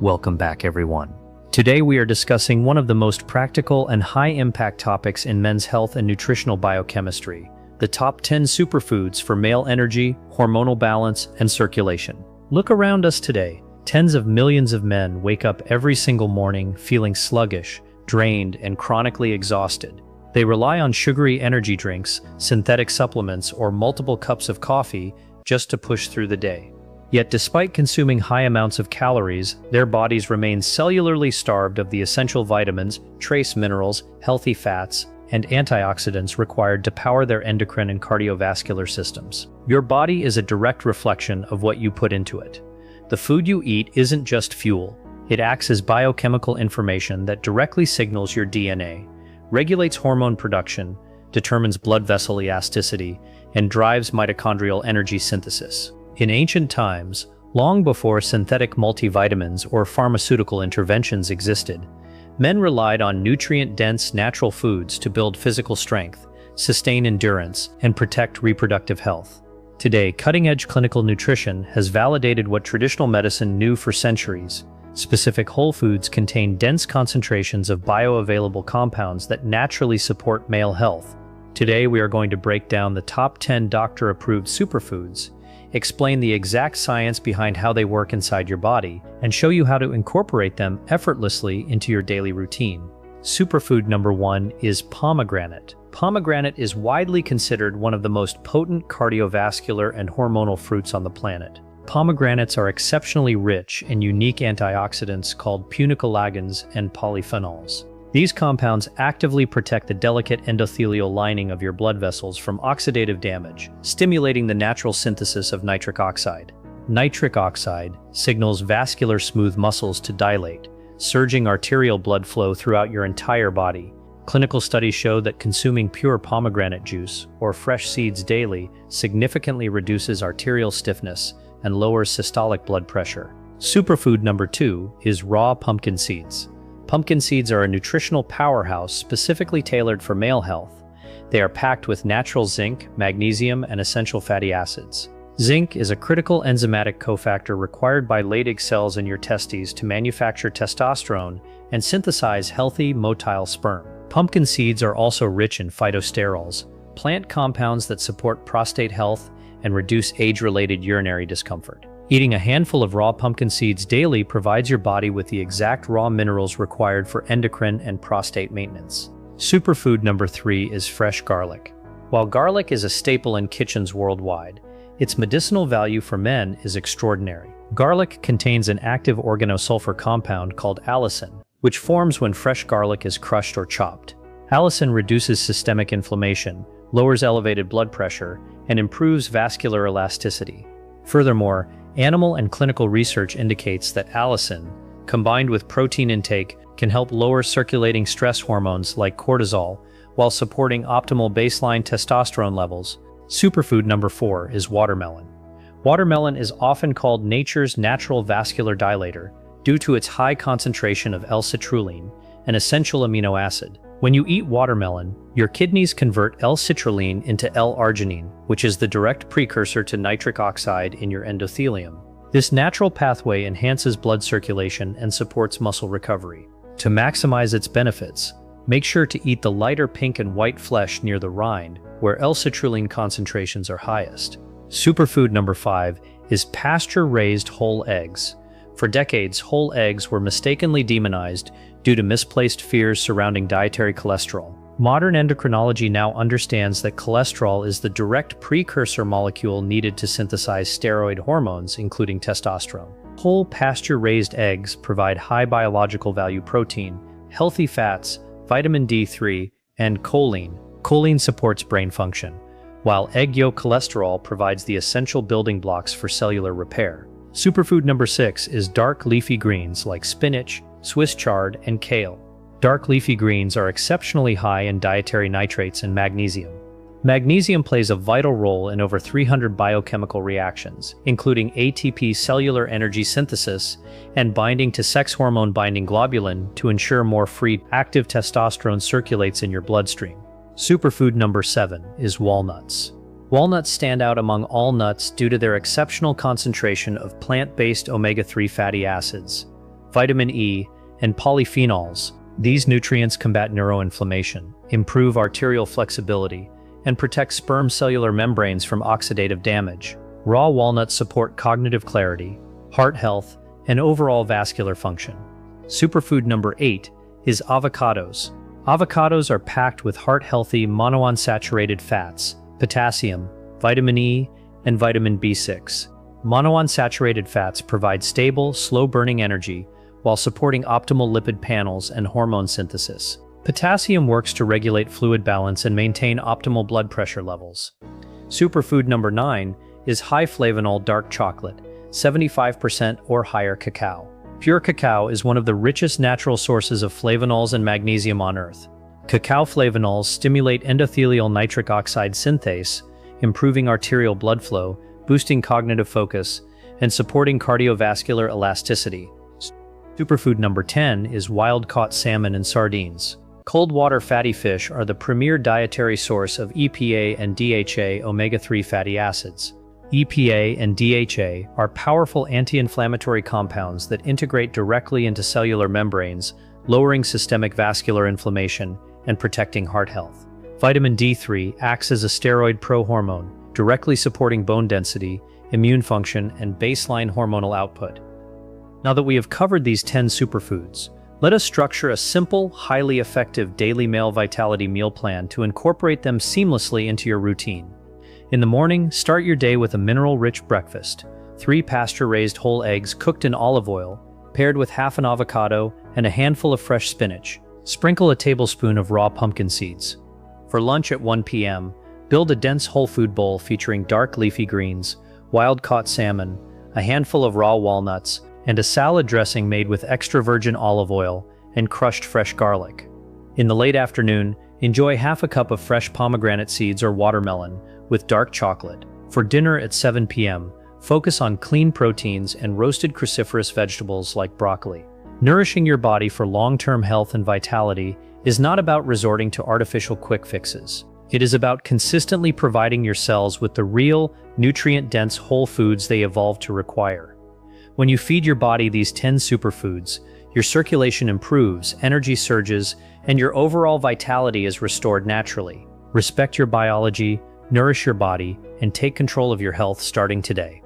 Welcome back, everyone. Today we are discussing one of the most practical and high-impact topics in men's health and nutritional biochemistry, the top 10 superfoods for male energy, hormonal balance, and circulation. Look around us today. Tens of millions of men wake up every single morning feeling sluggish, drained, and chronically exhausted. They rely on sugary energy drinks, synthetic supplements, or multiple cups of coffee just to push through the day. Yet despite consuming high amounts of calories, their bodies remain cellularly starved of the essential vitamins, trace minerals, healthy fats, and antioxidants required to power their endocrine and cardiovascular systems. Your body is a direct reflection of what you put into it. The food you eat isn't just fuel. It acts as biochemical information that directly signals your DNA, regulates hormone production, determines blood vessel elasticity, and drives mitochondrial energy synthesis. In ancient times, long before synthetic multivitamins or pharmaceutical interventions existed, men relied on nutrient-dense natural foods to build physical strength, sustain endurance, and protect reproductive health. Today, cutting-edge clinical nutrition has validated what traditional medicine knew for centuries. Specific whole foods contain dense concentrations of bioavailable compounds that naturally support male health. Today, we are going to break down the top 10 doctor-approved superfoods, explain the exact science behind how they work inside your body, and show you how to incorporate them effortlessly into your daily routine. Superfood number 1 is pomegranate. Pomegranate is widely considered one of the most potent cardiovascular and hormonal fruits on the planet. Pomegranates are exceptionally rich in unique antioxidants called punicolagens and polyphenols. These compounds actively protect the delicate endothelial lining of your blood vessels from oxidative damage, stimulating the natural synthesis of nitric oxide. Nitric oxide signals vascular smooth muscles to dilate, surging arterial blood flow throughout your entire body. Clinical studies show that consuming pure pomegranate juice or fresh seeds daily significantly reduces arterial stiffness and lowers systolic blood pressure. Superfood number 2 is raw pumpkin seeds. Pumpkin seeds are a nutritional powerhouse specifically tailored for male health. They are packed with natural zinc, magnesium, and essential fatty acids. Zinc is a critical enzymatic cofactor required by Leydig cells in your testes to manufacture testosterone and synthesize healthy, motile sperm. Pumpkin seeds are also rich in phytosterols, plant compounds that support prostate health and reduce age-related urinary discomfort. Eating a handful of raw pumpkin seeds daily provides your body with the exact raw minerals required for endocrine and prostate maintenance. Superfood number 3 is fresh garlic. While garlic is a staple in kitchens worldwide, its medicinal value for men is extraordinary. Garlic contains an active organosulfur compound called allicin, which forms when fresh garlic is crushed or chopped. Allicin reduces systemic inflammation, lowers elevated blood pressure, and improves vascular elasticity. Furthermore, animal and clinical research indicates that allicin, combined with protein intake, can help lower circulating stress hormones like cortisol while supporting optimal baseline testosterone levels. Superfood number 4 is watermelon. Watermelon is often called nature's natural vascular dilator due to its high concentration of L-citrulline, an essential amino acid. When you eat watermelon, your kidneys convert L-citrulline into L-arginine, which is the direct precursor to nitric oxide in your endothelium. This natural pathway enhances blood circulation and supports muscle recovery. To maximize its benefits, make sure to eat the lighter pink and white flesh near the rind, where L-citrulline concentrations are highest. Superfood number 5 is pasture-raised whole eggs. For decades, whole eggs were mistakenly demonized due to misplaced fears surrounding dietary cholesterol. Modern endocrinology now understands that cholesterol is the direct precursor molecule needed to synthesize steroid hormones, including testosterone. Whole pasture-raised eggs provide high biological value protein, healthy fats, vitamin D3, and choline. Choline supports brain function, while egg yolk cholesterol provides the essential building blocks for cellular repair. Superfood number 6 is dark leafy greens like spinach, Swiss chard, and kale. Dark leafy greens are exceptionally high in dietary nitrates and magnesium. Magnesium plays a vital role in over 300 biochemical reactions, including ATP cellular energy synthesis and binding to sex hormone-binding globulin to ensure more free, active testosterone circulates in your bloodstream. Superfood number 7 is walnuts. Walnuts stand out among all nuts due to their exceptional concentration of plant-based omega-3 fatty acids. vitamin E, and polyphenols. These nutrients combat neuroinflammation, improve arterial flexibility, and protect sperm cellular membranes from oxidative damage. Raw walnuts support cognitive clarity, heart health, and overall vascular function. Superfood number 8 is avocados. Avocados are packed with heart-healthy monounsaturated fats, potassium, vitamin E, and vitamin B6. Monounsaturated fats provide stable, slow-burning energy while supporting optimal lipid panels and hormone synthesis. Potassium works to regulate fluid balance and maintain optimal blood pressure levels. Superfood number 9 is high flavanol dark chocolate, 75% or higher cacao. Pure cacao is one of the richest natural sources of flavonols and magnesium on Earth. Cacao flavonols stimulate endothelial nitric oxide synthase, improving arterial blood flow, boosting cognitive focus, and supporting cardiovascular elasticity. Superfood number 10 is wild-caught salmon and sardines. Cold water fatty fish are the premier dietary source of EPA and DHA omega-3 fatty acids. EPA and DHA are powerful anti-inflammatory compounds that integrate directly into cellular membranes, lowering systemic vascular inflammation and protecting heart health. Vitamin D3 acts as a steroid prohormone, directly supporting bone density, immune function, and baseline hormonal output. Now that we have covered these 10 superfoods, let us structure a simple, highly effective daily male vitality meal plan to incorporate them seamlessly into your routine. In the morning, start your day with a mineral-rich breakfast. 3 pasture-raised whole eggs cooked in olive oil, paired with half an avocado and a handful of fresh spinach. Sprinkle a tablespoon of raw pumpkin seeds. For lunch at 1 p.m., build a dense whole food bowl featuring dark leafy greens, wild-caught salmon, a handful of raw walnuts, and a salad dressing made with extra virgin olive oil and crushed fresh garlic. In the late afternoon, enjoy half a cup of fresh pomegranate seeds or watermelon with dark chocolate. For dinner at 7 p.m., focus on clean proteins and roasted cruciferous vegetables like broccoli. Nourishing your body for long-term health and vitality is not about resorting to artificial quick fixes. It is about consistently providing your cells with the real, nutrient-dense whole foods they evolved to require. When you feed your body these 10 superfoods, your circulation improves, energy surges, and your overall vitality is restored naturally. Respect your biology, nourish your body, and take control of your health starting today.